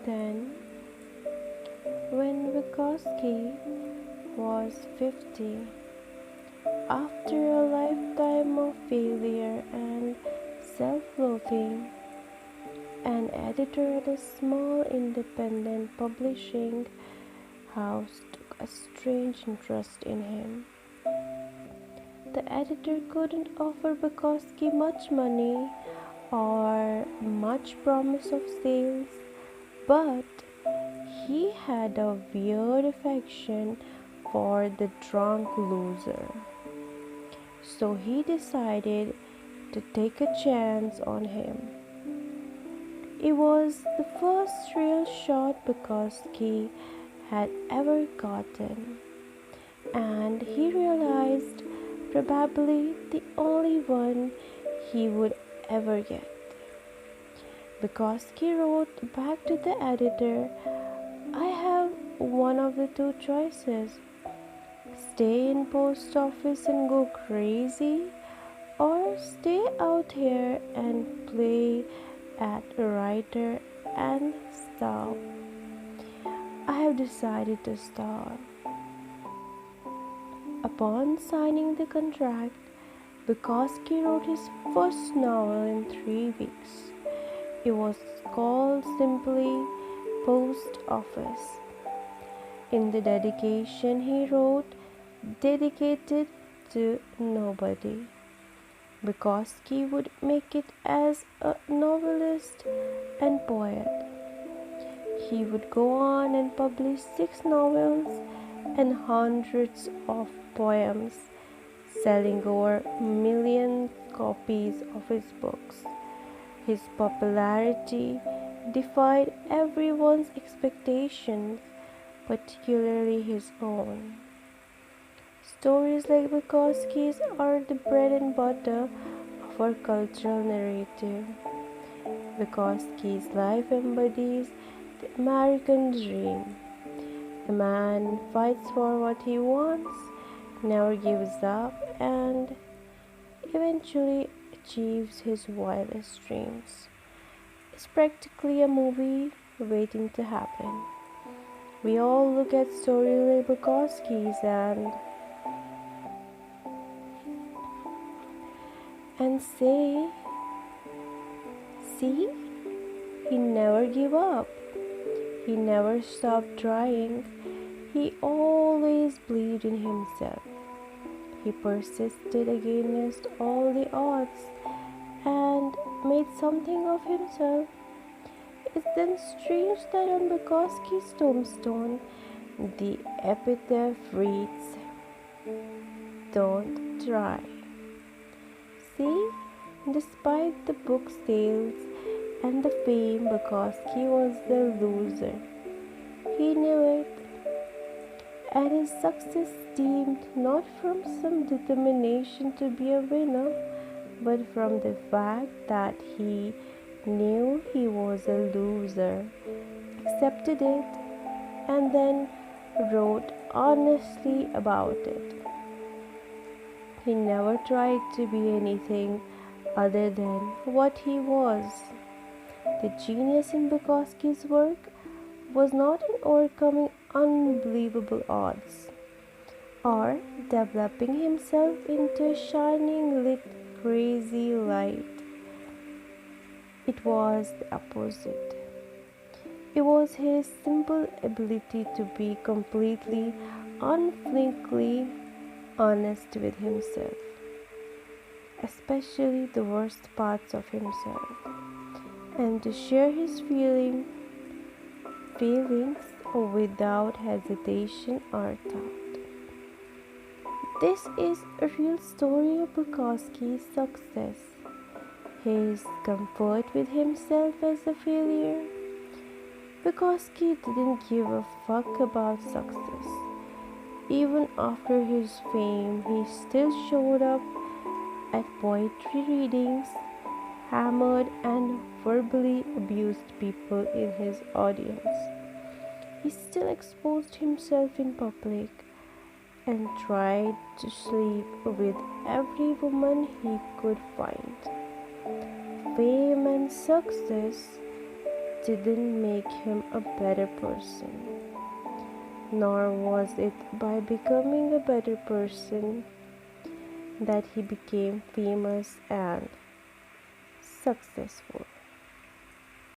then, when Vygotsky was 50, after a lifetime of failure and self-loathing, an editor at a small independent publishing house took a strange interest in him. The editor couldn't offer Vygotsky much money or much promise of sales, but he had a weird affection for the drunk loser. So he decided to take a chance on him. It was the first real shot Vygotsky had ever gotten, and he realized probably the only one he would ever get. Vygotsky wrote back to the editor, "I have one of the two choices. Stay in post office and go crazy, or stay out here and play at writer and starve. I have decided to starve." Upon signing the contract, Vygotsky wrote his first novel in 3 weeks. It was called simply Post Office. In the dedication he wrote, "Dedicated to nobody." Vygotsky would make it as a novelist and poet. He would go on and publish 6 novels and hundreds of poems, selling over million copies of his books. His popularity defied everyone's expectations, particularly his own. Stories like Vygotsky's are the bread and butter of our cultural narrative. Vygotsky's life embodies the American dream. A man fights for what he wants, never gives up, and eventually achieves his wildest dreams. It's practically a movie waiting to happen. We all look at stories like Vygotsky's and say, "See, he never gave up. He never stopped trying. He always believed in himself. He persisted against all the odds and made something of himself." It's then strange that on Vygotsky's tombstone, the epitaph reads, "Don't try." See, despite the book sales and the fame, Vygotsky was the loser. He knew it, and his success stemmed not from some determination to be a winner, but from the fact that he knew he was a loser, accepted it, and then wrote honestly about it. He never tried to be anything other than what he was. The genius in Vygotsky's work was not in overcoming unbelievable odds or developing himself into a shining lit crazy light. It was the opposite. It was his simple ability to be completely, unflinkingly honest with himself, especially the worst parts of himself, and to share his feelings without hesitation or thought. This is a real story of Vygotsky's success, his comfort with himself as a failure. Vygotsky didn't give a fuck about success. Even after his fame, he still showed up at poetry readings, hammered and verbally abused people in his audience. He still exposed himself in public and tried to sleep with every woman he could find. Fame and success didn't make him a better person, nor was it by becoming a better person that he became famous and successful.